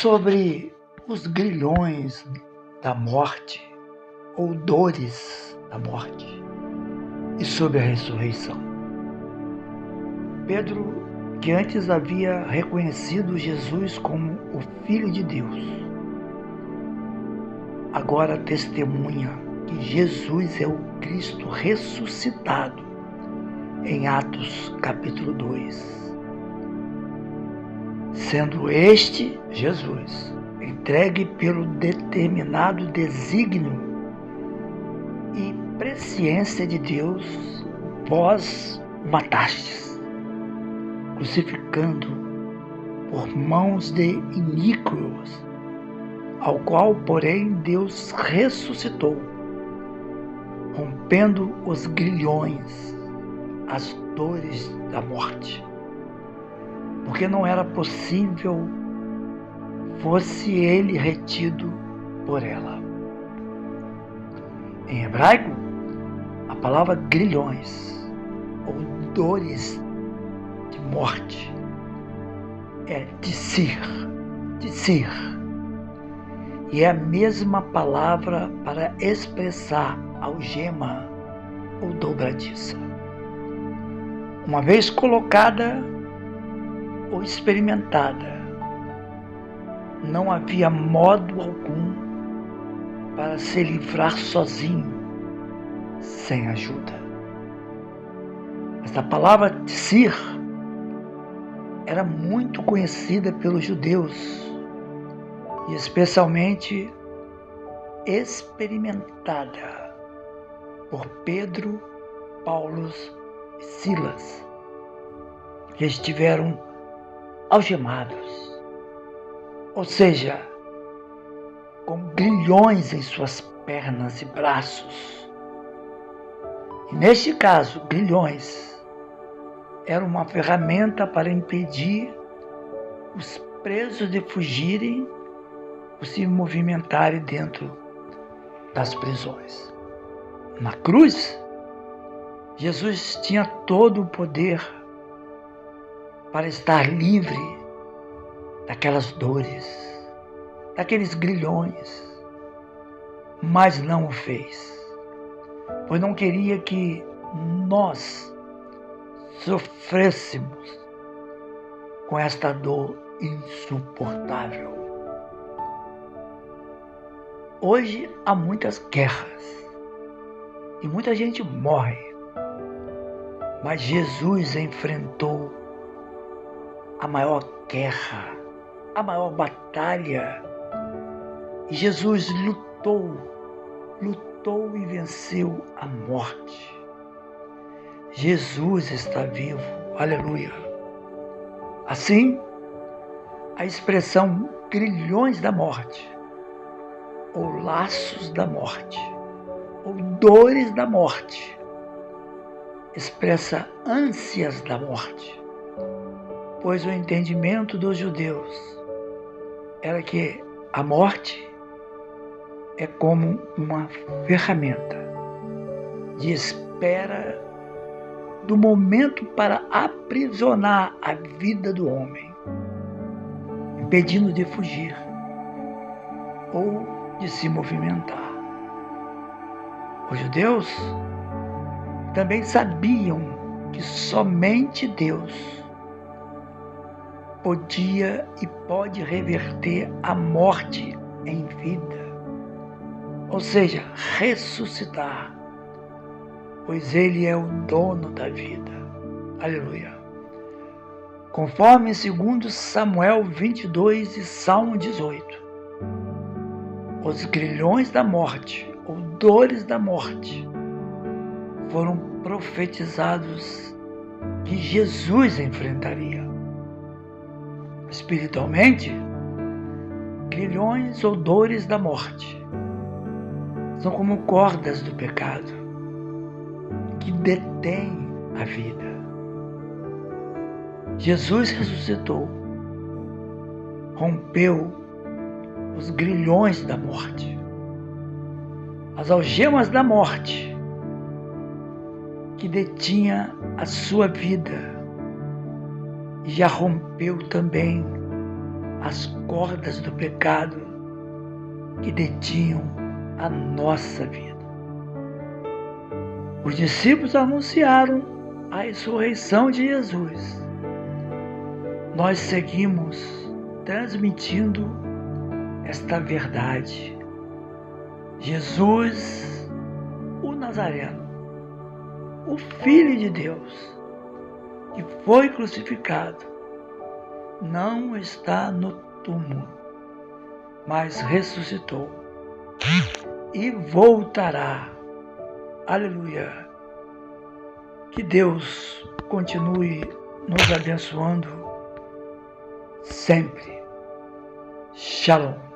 sobre os grilhões da morte ou dores da morte e sobre a ressurreição. Pedro, que antes havia reconhecido Jesus como o Filho de Deus, agora testemunha que Jesus é o Cristo ressuscitado em Atos capítulo 2. Sendo este, Jesus, entregue pelo determinado desígnio e presciência de Deus, vós matastes, crucificando por mãos de iníquos, ao qual, porém, Deus ressuscitou, rompendo os grilhões, as dores da morte, porque não era possível fosse ele retido por ela. Em hebraico, a palavra grilhões ou dores de morte é tsir, e é a mesma palavra para expressar algema ou dobradiça. Uma vez colocada ou experimentada, não havia modo algum para se livrar sozinho, sem ajuda. Esta palavra tsir era muito conhecida pelos judeus e especialmente experimentada por Pedro, Paulo e Silas, que estiveram algemados, ou seja, com grilhões em suas pernas e braços. E neste caso, grilhões eram uma ferramenta para impedir os presos de fugirem ou se movimentarem dentro das prisões. Na cruz, Jesus tinha todo o poder para estar livre daquelas dores, daqueles grilhões, mas não o fez, pois não queria que nós sofrêssemos com esta dor insuportável. Hoje há muitas guerras e muita gente morre, mas Jesus enfrentou a maior guerra, a maior batalha. E Jesus lutou e venceu a morte. Jesus está vivo, aleluia. Assim, a expressão grilhões da morte, ou laços da morte, ou dores da morte, expressa ânsias da morte, pois o entendimento dos judeus era que a morte é como uma ferramenta de espera do momento para aprisionar a vida do homem, impedindo de fugir ou de se movimentar. Os judeus também sabiam que somente Deus podia e pode reverter a morte em vida, ou seja, ressuscitar, pois Ele é o dono da vida. Aleluia. Conforme 2 Samuel 22 e Salmo 18, os grilhões da morte, ou dores da morte, foram profetizados que Jesus enfrentaria. Espiritualmente, grilhões ou dores da morte são como cordas do pecado que detêm a vida. Jesus ressuscitou, rompeu os grilhões da morte, as algemas da morte que detinha a sua vida, e já rompeu também as cordas do pecado que detinham a nossa vida. Os discípulos anunciaram a ressurreição de Jesus. Nós seguimos transmitindo esta verdade. Jesus, o Nazareno, o Filho de Deus, que foi crucificado, não está no túmulo, mas ressuscitou e voltará. Aleluia! Que Deus continue nos abençoando sempre. Shalom.